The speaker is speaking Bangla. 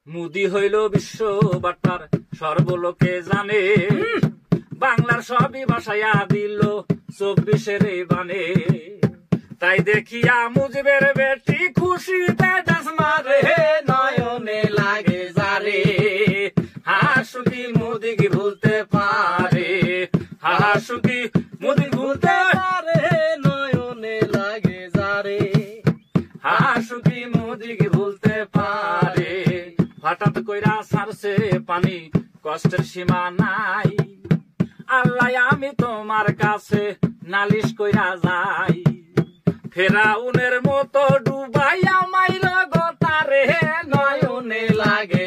মুদি হইল বিশ্ব বার্তার সর্বলোকে জানে, বাংলার সবই ভাষায়া দিল 24-এর বানে। তাই দেখিয়া মুজিবের বেটি খুশিতে ডাস মারে, নয়নে লাগে যারে, হাসুকি মোদি কি ভুলতে পারে, হাসুকি মোদি ভুলতে পারে, নয়নে লাগে যারে, হাসুকি মোদি কি ভুলতে পারে। হঠাৎ কইরা সারছে পানি, কষ্টের সীমা নাই, আল্লাহ আমি তোমার কাছে নালিশ কইরা যাই। ফেরাউনের মতো ডুবাইয়া মাইল গো তারে, নয়নে লাগে